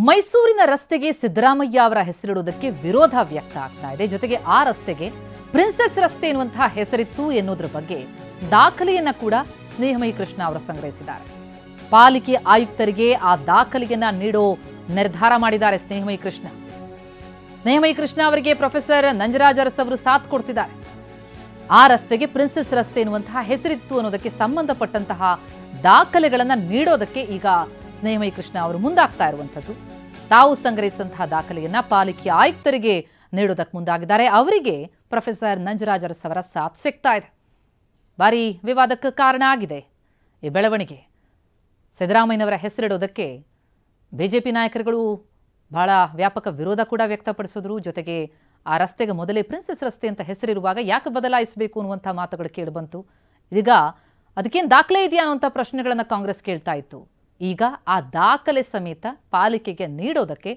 ಮೈಸೂರಿನ ರಸ್ತೆಗೆ ಸಿದ್ದರಾಮಯ್ಯ ಅವರ ಹೆಸರಿಡುವುದಕ್ಕೆ ವಿರೋಧ ವ್ಯಕ್ತ ಆಗ್ತಾ ಇದೆ. ಜೊತೆಗೆ ಆ ರಸ್ತೆಗೆ ಪ್ರಿನ್ಸೆಸ್ ರಸ್ತೆ ಎನ್ನುವಂತಹ ಹೆಸರಿತ್ತು ಎನ್ನುವುದರ ಬಗ್ಗೆ ದಾಖಲೆಯನ್ನ ಕೂಡ ಸ್ನೇಹಮಯಿ ಕೃಷ್ಣ ಅವರು ಸಂಗ್ರಹಿಸಿದ್ದಾರೆ. ಪಾಲಿಕೆ ಆಯುಕ್ತರಿಗೆ ಆ ದಾಖಲೆಯನ್ನ ನೀಡೋ ನಿರ್ಧಾರ ಮಾಡಿದ್ದಾರೆ ಸ್ನೇಹಮಯಿ ಕೃಷ್ಣ. ಸ್ನೇಹಮಯಿ ಕೃಷ್ಣ ಅವರಿಗೆ ಪ್ರೊಫೆಸರ್ ನಂಜರಾಜ್ ಅರಸ್ ಅವರು ಸಾಥ್ ಕೊಡ್ತಿದ್ದಾರೆ. ಆ ರಸ್ತೆಗೆ ಪ್ರಿನ್ಸೆಸ್ ರಸ್ತೆ ಎನ್ನುವಂತಹ ಹೆಸರಿತ್ತು ಅನ್ನೋದಕ್ಕೆ ಸಂಬಂಧಪಟ್ಟಂತಹ ದಾಖಲೆಗಳನ್ನ ನೀಡೋದಕ್ಕೆ ಈಗ ಸ್ನೇಹಮಯಿ ಕೃಷ್ಣ ಅವರು ಮುಂದಾಗ್ತಾ ಇರುವಂಥದ್ದು. ತಾವು ಸಂಗ್ರಹಿಸಿದಂತಹ ದಾಖಲೆಯನ್ನ ಪಾಲಿಕೆ ಆಯುಕ್ತರಿಗೆ ನೀಡೋದಕ್ಕೆ ಮುಂದಾಗಿದ್ದಾರೆ. ಅವರಿಗೆ ಪ್ರೊಫೆಸರ್ ನಂಜರಾಜ್ ಅರಸ್ ಅವರ ಸಾಥ್ ಸಿಗ್ತಾ ಇದೆ. ಭಾರಿ ವಿವಾದಕ್ಕೆ ಕಾರಣ ಆಗಿದೆ ಈ ಬೆಳವಣಿಗೆ. ಸಿದ್ದರಾಮಯ್ಯನವರ ಹೆಸರಿಡೋದಕ್ಕೆ ಬಿಜೆಪಿ ನಾಯಕರುಗಳು ಬಹಳ ವ್ಯಾಪಕ ವಿರೋಧ ಕೂಡ ವ್ಯಕ್ತಪಡಿಸಿದ್ರು. ಜೊತೆಗೆ ಆ ರಸ್ತೆಗೆ ಮೊದಲೇ ಪ್ರಿನ್ಸೆಸ್ ರಸ್ತೆ ಅಂತ ಹೆಸರಿರುವಾಗ ಯಾಕೆ ಬದಲಾಯಿಸಬೇಕು ಅನ್ನುವಂಥ ಮಾತುಗಳು ಕೇಳಿಬಂತು. ಈಗ ಅದಕ್ಕೇನು ದಾಖಲೆ ಇದೆಯಾ ಅನ್ನುವಂಥ ಪ್ರಶ್ನೆಗಳನ್ನು ಕಾಂಗ್ರೆಸ್ ಕೇಳ್ತಾ ಇತ್ತು. ಈಗ ಆ ದಾಖಲೆ ಸಮೇತ ಪಾಲಿಕೆಗೆ ನೀಡೋದಕ್ಕೆ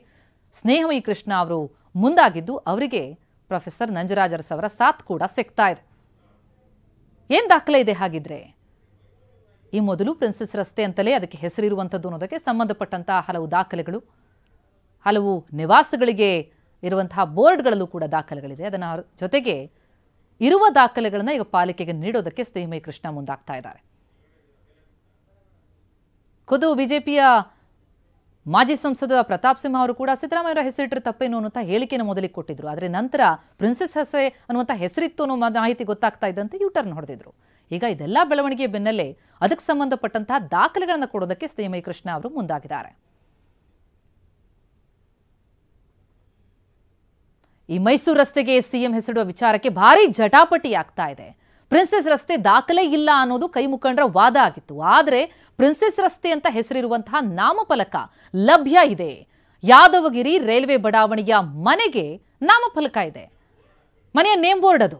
ಸ್ನೇಹಮಯಿ ಕೃಷ್ಣ ಅವರು ಮುಂದಾಗಿದ್ದು ಅವರಿಗೆ ಪ್ರೊಫೆಸರ್ ನಂಜರಾಜ್ ಅರಸ್ ಅವರ ಸಾಥ್ ಕೂಡ ಸಿಗ್ತಾ ಇದೆ. ಏನು ದಾಖಲೆ ಇದೆ ಹಾಗಿದ್ರೆ? ಈ ಮೊದಲು ಪ್ರಿನ್ಸೆಸ್ ರಸ್ತೆ ಅಂತಲೇ ಅದಕ್ಕೆ ಹೆಸರಿರುವಂಥದ್ದು ಅನ್ನೋದಕ್ಕೆ ಸಂಬಂಧಪಟ್ಟಂತಹ ಹಲವು ದಾಖಲೆಗಳು, ಹಲವು ನಿವಾಸಗಳಿಗೆ ಇರುವಂತಹ ಬೋರ್ಡ್ಗಳಲ್ಲೂ ಕೂಡ ದಾಖಲೆಗಳಿದೆ. ಅದನ್ನ ಜೊತೆಗೆ ಇರುವ ದಾಖಲೆಗಳನ್ನ ಈಗ ಪಾಲಿಕೆಗೆ ನೀಡೋದಕ್ಕೆ ಸ್ನೇಹಮಯಿ ಕೃಷ್ಣ ಮುಂದಾಗ್ತಾ ಇದ್ದಾರೆ. ಖುದ್ದು ಬಿಜೆಪಿಯ ಮಾಜಿ ಸಂಸದ ಪ್ರತಾಪ್ ಸಿಂಹ ಅವರು ಕೂಡ ಸಿದ್ದರಾಮಯ್ಯ ಹೆಸರಿಟ್ಟರೆ ತಪ್ಪೇನು ಅನ್ನುವಂಥ ಹೇಳಿಕೆಯನ್ನು ಮೊದಲಿಗೆ ಕೊಟ್ಟಿದ್ರು. ಆದರೆ ನಂತರ ಪ್ರಿನ್ಸೆಸ್ ರಸ್ತೆ ಅನ್ನುವಂಥ ಹೆಸರಿತ್ತು ಅನ್ನೋ ಮಾಹಿತಿ ಗೊತ್ತಾಗ್ತಾ ಇದ್ದಂತೆ ಯೂಟರ್ನ್ ಹೊಡೆದಿದ್ರು. ಈಗ ಇದೆಲ್ಲ ಬೆಳವಣಿಗೆ ಬೆನ್ನಲ್ಲೇ ಅದಕ್ಕೆ ಸಂಬಂಧಪಟ್ಟಂತಹ ದಾಖಲೆಗಳನ್ನು ಕೊಡೋದಕ್ಕೆ ಸ್ನೇಹಮಯಿ ಕೃಷ್ಣ ಅವರು ಮುಂದಾಗಿದ್ದಾರೆ. ಈ ಮೈಸೂರು ರಸ್ತೆಗೆ ಸಿಎಂ ಹೆಸರಿಡುವ ವಿಚಾರಕ್ಕೆ ಭಾರಿ ಜಟಾಪಟಿ ಆಗ್ತಾ ಇದೆ. ಪ್ರಿನ್ಸೆಸ್ ರಸ್ತೆ ದಾಖಲೆ ಇಲ್ಲ ಅನ್ನೋದು ಕೈ ಮುಖಂಡರ ವಾದ ಆಗಿತ್ತು. ಆದರೆ ಪ್ರಿನ್ಸೆಸ್ ರಸ್ತೆ ಅಂತ ಹೆಸರಿರುವಂತಹ ನಾಮಫಲಕ ಲಭ್ಯ ಇದೆ. ಯಾದವಗಿರಿ ರೈಲ್ವೆ ಬಡಾವಣೆಯ ಮನೆಗೆ ನಾಮಫಲಕ ಇದೆ. ಮನೆಯ ನೇಮ್ ಬೋರ್ಡ್ ಅದು.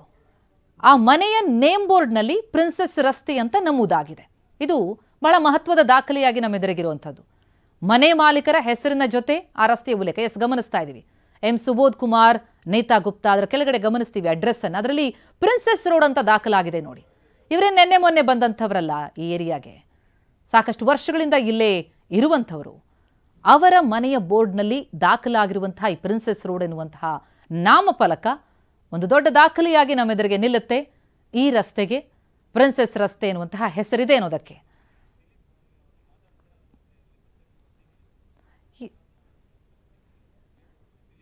ಆ ಮನೆಯ ನೇಮ್ ಬೋರ್ಡ್ನಲ್ಲಿ ಪ್ರಿನ್ಸೆಸ್ ರಸ್ತೆ ಅಂತ ನಮೂದಾಗಿದೆ. ಇದು ಬಹಳ ಮಹತ್ವದ ದಾಖಲೆಯಾಗಿ ನಮ್ಮೆದುರಿಗಿರುವಂಥದ್ದು. ಮನೆ ಮಾಲೀಕರ ಹೆಸರಿನ ಜೊತೆ ಆ ರಸ್ತೆಯ ಉಲ್ಲೇಖ ಗಮನಿಸ್ತಾ ಇದ್ದೀವಿ. ಎಂ ಸುಬೋಧ್ ಕುಮಾರ್, ನೇತಾ ಗುಪ್ತಾ, ಅದರ ಕೆಳಗಡೆ ಗಮನಿಸ್ತೀವಿ ಅಡ್ರೆಸ್ ಅನ್ನು. ಅದರಲ್ಲಿ ಪ್ರಿನ್ಸೆಸ್ ರೋಡ್ ಅಂತ ದಾಖಲಾಗಿದೆ ನೋಡಿ. ಇವರೇ ನೆನ್ನೆ ಮೊನ್ನೆ ಬಂದಂಥವರಲ್ಲ ಈ ಏರಿಯಾಗೆ, ಸಾಕಷ್ಟು ವರ್ಷಗಳಿಂದ ಇಲ್ಲೇ ಇರುವಂಥವರು. ಅವರ ಮನೆಯ ಬೋರ್ಡ್ನಲ್ಲಿ ದಾಖಲಾಗಿರುವಂತಹ ಈ ಪ್ರಿನ್ಸೆಸ್ ರೋಡ್ ಎನ್ನುವಂತಹ ನಾಮಫಲಕ ಒಂದು ದೊಡ್ಡ ದಾಖಲೆಯಾಗಿ ನಮ್ಮೆದುರಿಗೆ ನಿಲ್ಲುತ್ತೆ. ಈ ರಸ್ತೆಗೆ ಪ್ರಿನ್ಸೆಸ್ ರಸ್ತೆ ಎನ್ನುವಂತಹ ಹೆಸರಿದೆ ಅನ್ನೋದಕ್ಕೆ.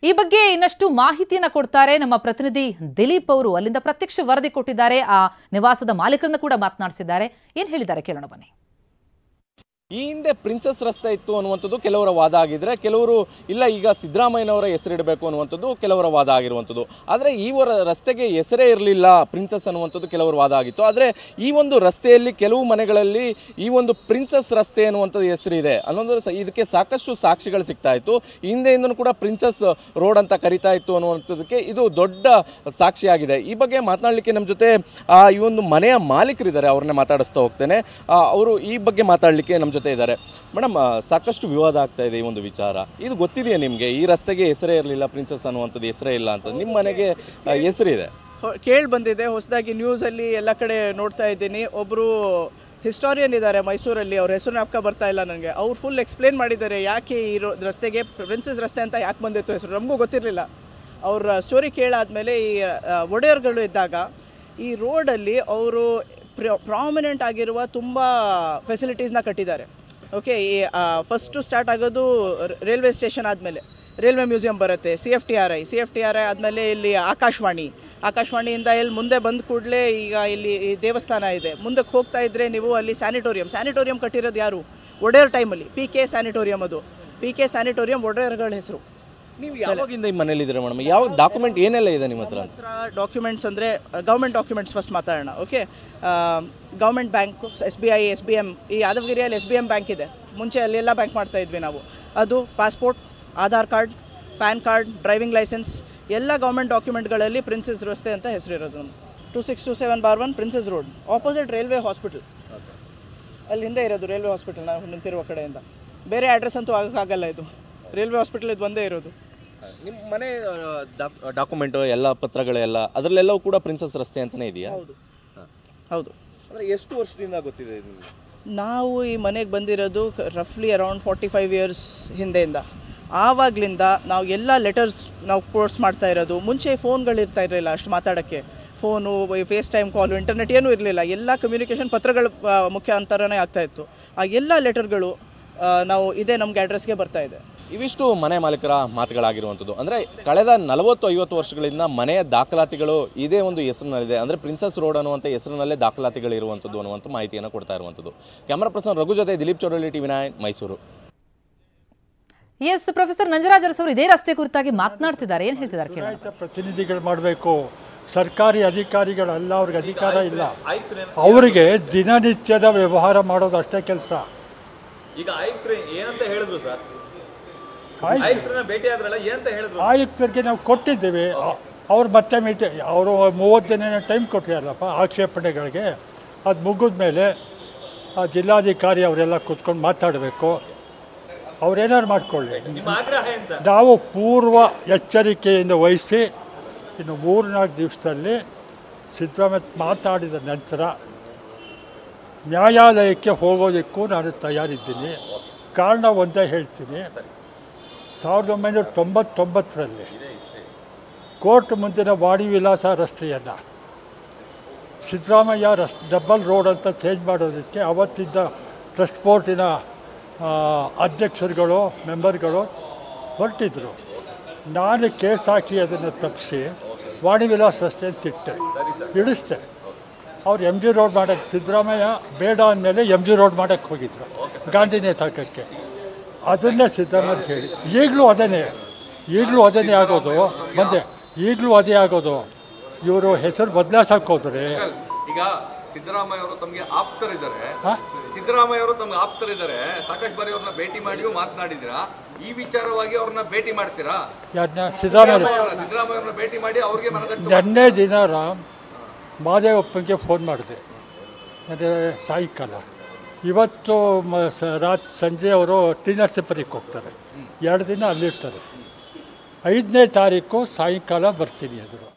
ಈ ಬಗ್ಗೆ ಇನ್ನಷ್ಟು ಮಾಹಿತಿಯನ್ನ ಕೊಡ್ತಾರೆ ನಮ್ಮ ಪ್ರತಿನಿಧಿ ದಿಲೀಪ್ ಅವರು. ಅಲ್ಲಿಂದ ಪ್ರತ್ಯಕ್ಷ ವರದಿ ಕೊಟ್ಟಿದ್ದಾರೆ. ಆ ನಿವಾಸದ ಮಾಲೀಕರನ್ನ ಕೂಡ ಮಾತನಾಡಿಸಿದ್ದಾರೆ. ಏನ್ ಹೇಳಿದ್ದಾರೆ ಕೇಳೋಣ ಬನ್ನಿ. ಈ ಹಿಂದೆ ಪ್ರಿನ್ಸೆಸ್ ರಸ್ತೆ ಇತ್ತು ಅನ್ನುವಂಥದ್ದು ಕೆಲವರ ವಾದ ಆಗಿದ್ರೆ, ಕೆಲವರು ಇಲ್ಲ ಈಗ ಸಿದ್ದರಾಮಯ್ಯನವರ ಹೆಸರಿಡಬೇಕು ಅನ್ನುವಂಥದ್ದು ಕೆಲವರ ವಾದ ಆಗಿರುವಂಥದ್ದು. ಆದರೆ ಈ ರಸ್ತೆಗೆ ಹೆಸರೇ ಇರಲಿಲ್ಲ ಪ್ರಿನ್ಸೆಸ್ ಅನ್ನುವಂಥದ್ದು ಕೆಲವರ ವಾದ ಆಗಿತ್ತು. ಆದರೆ ಈ ಒಂದು ರಸ್ತೆಯಲ್ಲಿ ಕೆಲವು ಮನೆಗಳಲ್ಲಿ ಈ ಒಂದು ಪ್ರಿನ್ಸೆಸ್ ರಸ್ತೆ ಅನ್ನುವಂಥದ್ದು ಹೆಸರಿದೆ ಅನ್ನೋದು ಇದಕ್ಕೆ ಸಾಕಷ್ಟು ಸಾಕ್ಷಿಗಳು ಸಿಗ್ತಾ ಇತ್ತು. ಹಿಂದೆಯಿಂದನೂ ಕೂಡ ಪ್ರಿನ್ಸೆಸ್ ರೋಡ್ ಅಂತ ಕರಿತಾ ಇತ್ತು ಅನ್ನುವಂಥದ್ದಕ್ಕೆ ಇದು ದೊಡ್ಡ ಸಾಕ್ಷಿಯಾಗಿದೆ. ಈ ಬಗ್ಗೆ ಮಾತನಾಡಲಿಕ್ಕೆ ನಮ್ಮ ಜೊತೆ ಈ ಒಂದು ಮನೆಯ ಮಾಲೀಕರಿದ್ದಾರೆ, ಅವ್ರನ್ನೇ ಮಾತಾಡಿಸ್ತಾ ಹೋಗ್ತೇನೆ. ಅವರು ಈ ಬಗ್ಗೆ ಮಾತಾಡಲಿಕ್ಕೆ ನಮ್ಮ ಜೊತೆ ಇದ್ದಾರೆ. ಮೇಡಮ್, ಸಾಕಷ್ಟು ವಿವಾದ ಆಗ್ತಾ ಇದೆ ಈ ಒಂದು ವಿಚಾರ. ಇದು ಗೊತ್ತಿದೆಯಾ ನಿಮಗೆ? ಈ ರಸ್ತೆಗೆ ಹೆಸರೇ ಇರಲಿಲ್ಲ, ಪ್ರಿನ್ಸೆಸ್ ಅನ್ನುವಂಥದ್ದು ಹೆಸರೇ ಇಲ್ಲ ಅಂತ. ನಿಮ್ಮ ಮನೆಗೆ ಹೆಸರಿದೆ, ಕೇಳಿ ಬಂದಿದೆ. ಹೊಸದಾಗಿ ನ್ಯೂಸಲ್ಲಿ ಎಲ್ಲ ಕಡೆ ನೋಡ್ತಾ ಇದ್ದೀನಿ. ಒಬ್ಬರು ಹಿಸ್ಟಾರಿಯನ್ ಇದ್ದಾರೆ ಮೈಸೂರಲ್ಲಿ, ಅವ್ರ ಹೆಸರು ಜ್ಞಾಪಕ ಬರ್ತಾ ಇಲ್ಲ ನನಗೆ. ಅವ್ರು ಫುಲ್ ಎಕ್ಸ್ಪ್ಲೇನ್ ಮಾಡಿದ್ದಾರೆ ಯಾಕೆ ಈ ರಸ್ತೆಗೆ ಪ್ರಿನ್ಸೆಸ್ ರಸ್ತೆ ಅಂತ ಯಾಕೆ ಬಂದಿತ್ತು ಹೆಸರು. ನಮಗೂ ಗೊತ್ತಿರಲಿಲ್ಲ. ಅವ್ರ ಸ್ಟೋರಿ ಕೇಳಾದ್ಮೇಲೆ ಈ ಒಡೆಯರ್ಗಳು ಇದ್ದಾಗ ಈ ರೋಡಲ್ಲಿ ಅವರು ಪ್ರಾಮಿನೆಂಟ್ ಆಗಿರುವ ತುಂಬ ಫೆಸಿಲಿಟೀಸ್ನ ಕಟ್ಟಿದ್ದಾರೆ. ಓಕೆ, ಈ ಫಸ್ಟು ಸ್ಟಾರ್ಟ್ ಆಗೋದು ರೈಲ್ವೆ ಸ್ಟೇಷನ್ ಆದಮೇಲೆ ರೈಲ್ವೆ ಮ್ಯೂಸಿಯಂ ಬರುತ್ತೆ, C F T R I ಆದಮೇಲೆ ಇಲ್ಲಿ ಆಕಾಶವಾಣಿಯಿಂದ ಇಲ್ಲಿ ಮುಂದೆ ಬಂದ ಕೂಡಲೇ ಈಗ ಇಲ್ಲಿ ದೇವಸ್ಥಾನ ಇದೆ. ಮುಂದಕ್ಕೆ ಹೋಗ್ತಾ ಇದ್ದರೆ ನೀವು ಅಲ್ಲಿ ಸ್ಯಾನಿಟೋರಿಯಂ ಕಟ್ಟಿರೋದು ಯಾರು? ಒಡೆಯರ್ ಟೈಮಲ್ಲಿ PK ಸ್ಯಾನಿಟೋರಿಯಂ. ಅದು PK ಸ್ಯಾನಿಟೋರಿಯಂ ಒಡೆಯರ್ಗಳ ಹೆಸರು. ನೀವು ಯಾವಾಗಿಂದ ಈ ಮನೇಲಿ ಇದ್ದೀರಾ ಮೇಡಮ್? ಯಾವ ಡಾಕ್ಯುಮೆಂಟ್ ಏನೆಲ್ಲ ಇದೆ ನಿಮ್ಮ ಹತ್ರ? ಡಾಕ್ಯುಮೆಂಟ್ಸ್ ಅಂದರೆ ಗೌರ್ಮೆಂಟ್ ಡಾಕ್ಯುಮೆಂಟ್ಸ್ ಫಸ್ಟ್ ಮಾತಾಡೋಣ. Okay, government bank, SBI, SBM. ಈ ಯಾದವಗಿರಿಯಲ್ಲಿ SBM ಬ್ಯಾಂಕ್ ಇದೆ. ಮುಂಚೆ ಅಲ್ಲೆಲ್ಲ ಬ್ಯಾಂಕ್ ಮಾಡ್ತಾ ಇದ್ವಿ ನಾವು. ಅದು passport, Aadhaar card, PAN card, driving licence ಎಲ್ಲ ಗೌರ್ಮೆಂಟ್ ಡಾಕ್ಯುಮೆಂಟ್ಗಳಲ್ಲಿ ಪ್ರಿನ್ಸೆಸ್ ರಸ್ತೆ ಅಂತ ಹೆಸರಿರೋದು. 2627/1 princess road, opposite railway hospital. ಅಲ್ಲಿ ಹಿಂದೆ ಇರೋದು ರೈಲ್ವೆ ಹಾಸ್ಪಿಟಲ್, ನಾವು ನಿಂತಿರುವ ಕಡೆಯಿಂದ. ಬೇರೆ ಅಡ್ರೆಸ್ ಅಂತೂ ಆಗೋಕ್ಕಾಗಲ್ಲ. ಇದು ರೈಲ್ವೆ ಹಾಸ್ಪಿಟಲ್ ಇದು ಒಂದೇ ಇರೋದು. ನಿಮ್ಮ ಮನೆ ಡಾಕ್ಯುಮೆಂಟು ಎಲ್ಲ ಪತ್ರಗಳೆಲ್ಲ ಅದರಲ್ಲೆಲ್ಲವೂ ಕೂಡ ಪ್ರಿನ್ಸೆಸ್ ರಸ್ತೆ ಅಂತಲೇ ಇದೆಯಾ? ಹೌದು. ಅಂದರೆ ಎಷ್ಟು ವರ್ಷದಿಂದ ಗೊತ್ತಿದೆ ನಿಮಗೆ? ನಾವು ಈ ಮನೆಗೆ ಬಂದಿರೋದು ರಫ್ಲಿ ಅರೌಂಡ್ 45 ಇಯರ್ಸ್ ಹಿಂದೆಯಿಂದ. ಆವಾಗಲಿಂದ ನಾವು ಎಲ್ಲ ಲೆಟರ್ಸ್ ನಾವು ಪೋಸ್ಟ್ ಮಾಡ್ತಾ ಇರೋದು. ಮುಂಚೆ ಫೋನ್ಗಳಿರ್ತಾ ಇರಲಿಲ್ಲ ಅಷ್ಟು ಮಾತಾಡೋಕ್ಕೆ, ಫೋನು, ಫೇಸ್ ಟೈಮ್ ಕಾಲು, ಇಂಟರ್ನೆಟ್ ಏನೂ ಇರಲಿಲ್ಲ. ಎಲ್ಲ ಕಮ್ಯುನಿಕೇಷನ್ ಪತ್ರಗಳ ಮುಖಾಂತರನೇ ಆಗ್ತಾಯಿತ್ತು. ಆ ಎಲ್ಲ ಲೆಟರ್ಗಳು ನಾವು ಇದೇ ನಮಗೆ ಅಡ್ರೆಸ್ಗೆ ಬರ್ತಾ ಇದೆ. ಇವಿಷ್ಟು ಮನೆ ಮಾಲೀಕರ ಮಾತುಗಳಾಗಿರುವಂಥದ್ದು. ಅಂದರೆ ಕಳೆದ 40-50 ವರ್ಷಗಳಿಂದ ಮನೆಯ ದಾಖಲಾತಿಗಳು ಇದೇ ಒಂದು ಹೆಸರಿನಲ್ಲಿದೆ, ಅಂದರೆ ಪ್ರಿನ್ಸಸ್ ರೋಡ್ ಅನ್ನುವಂಥ ಹೆಸರಿನಲ್ಲೇ ದಾಖಲಾತಿಗಳು ಇರುವಂಥದ್ದು ಅನ್ನುವಂಥ ಮಾಹಿತಿಯನ್ನು ಕೊಡ್ತಾ ಇರುವಂಥದ್ದು. ಕ್ಯಾಮರಾ ಪರ್ಸನ್ ರಘು ಜೊತೆ Dileep Chowdahalli, TV9 Mysuru. Yes, professor Nanjaraj Aras ಅವರು ಇದೇ ರಸ್ತೆ ಕುರಿತಾಗಿ ಮಾತನಾಡ್ತಿದ್ದಾರೆ, ಏನು ಹೇಳ್ತಿದ್ದಾರೆ ಕೇಳೋಣ. ಪ್ರತಿನಿಧಿಗಳು ಮಾಡಬೇಕು, ಸರ್ಕಾರಿ ಅಧಿಕಾರಿಗಳಲ್ಲ, ಅವ್ರಿಗೆ ಅಧಿಕಾರ ಇಲ್ಲ. ಅವರಿಗೆ ದಿನನಿತ್ಯದ ವ್ಯವಹಾರ ಮಾಡೋದು ಅಷ್ಟೇ ಕೆಲಸ. ಈಗ ಆಯುಕ್ತರು ಏನಂತ ಹೇಳಿದ್ರು ಸರ್? ಆಯುಕ್ತರಿಗೆ ನಾವು ಕೊಟ್ಟಿದ್ದೀವಿ, ಅವ್ರು ಮತ್ತೆ ಅವರು 30 ದಿನ ಟೈಮ್ ಕೊಟ್ಟಿರಲ್ಲಪ್ಪ ಆಕ್ಷೇಪಣೆಗಳಿಗೆ. ಅದು ಮುಗಿದ ಮೇಲೆ ಆ ಜಿಲ್ಲಾಧಿಕಾರಿ ಅವರೆಲ್ಲ ಕೂತ್ಕೊಂಡು ಮಾತಾಡಬೇಕು. ಅವ್ರೇನಾರು ಮಾಡ್ಕೊಳ್ಳಿ, ನಾವು ಪೂರ್ವ ಎಚ್ಚರಿಕೆಯಿಂದ ವಹಿಸಿ ಇನ್ನು 3-4 ದಿವಸದಲ್ಲಿ ಸಿದ್ದರಾಮಯ್ಯ ಮಾತಾಡಿದ ನಂತರ ನ್ಯಾಯಾಲಯಕ್ಕೆ ಹೋಗೋದಕ್ಕೂ ನಾನು ತಯಾರಿದ್ದೀನಿ. ಕಾರಣ ಒಂದೇ ಹೇಳ್ತೀನಿ, 1999ರಲ್ಲಿ ಕೋರ್ಟ್ ಮುಂದಿನ ವಾಣಿ ವಿಲಾಸ ರಸ್ತೆಯನ್ನು ಸಿದ್ದರಾಮಯ್ಯ ಡಬಲ್ ರೋಡ್ ಅಂತ ಚೇಂಜ್ ಮಾಡೋದಕ್ಕೆ ಅವತ್ತಿದ್ದ ಟ್ರಸ್ಟ್ ಬೋರ್ಡಿನ ಅಧ್ಯಕ್ಷರುಗಳು, ಮೆಂಬರ್ಗಳು ಹೊರಟಿದ್ರು. ನಾನು ಕೇಸ್ ಹಾಕಿ ಅದನ್ನು ತಪ್ಪಿಸಿ ವಾಣಿ ವಿಲಾಸ ರಸ್ತೆ ಅಂತ ಇಳಿಸ್ದೆ. ಅವ್ರು MG ರೋಡ್ ಮಾಡೋಕ್ಕೆ, ಸಿದ್ದರಾಮಯ್ಯ ಬೇಡ ಅಂದಮೇಲೆ MG ರೋಡ್ ಮಾಡೋಕ್ಕೆ ಹೋಗಿದ್ರು ಗಾಂಧಿ ನೇತಾಕಕ್ಕೆ. ಅದನ್ನೇ ಸಿದ್ದರಾಮಯ್ಯ ಹೇಳಿ ಈಗಲೂ ಅದೇನೇ ಆಗೋದು. ಈಗಲೂ ಅದೇ ಆಗೋದು. ಇವರು ಹೆಸರು ಬದಲಾಯಿಸಕ್ಕೆ ಹೋದರೆ ಈಗ ಸಿದ್ದರಾಮಯ್ಯ ಅವರು ತಮಗೆ ಆಪ್ತರಿದ್ದಾರೆ, ಸಾಕಷ್ಟು ಬಾರಿ ಅವ್ರನ್ನ ಭೇಟಿ ಮಾಡಿಯೂ ಮಾತನಾಡಿದಿರಾ. ಈ ವಿಚಾರವಾಗಿ ಅವ್ರನ್ನ ಭೇಟಿ ಮಾಡ್ತೀರಾ? ಯಾರನ್ನ? ಸಿದ್ದರಾಮಯ್ಯ ಭೇಟಿ ಮಾಡಿ ಅವ್ರಿಗೆ ನೆನ್ನೆ ದಿನ ಮಾದೇವಪ್ಪನಿಗೆ ಫೋನ್ ಮಾಡಿದೆ, ಅಂದರೆ ಸಾಯಂಕಾಲ. ಇವತ್ತು ಸಂಜೆ ಅವರು ಟಿ ನರಸೀಪುರಕ್ಕೆ ಹೋಗ್ತಾರೆ, 2 ದಿನ ಅಲ್ಲಿರ್ತಾರೆ. 5ನೇ ತಾರೀಕು ಸಾಯಂಕಾಲ ಬರ್ತೀನಿ ಅಂದರು.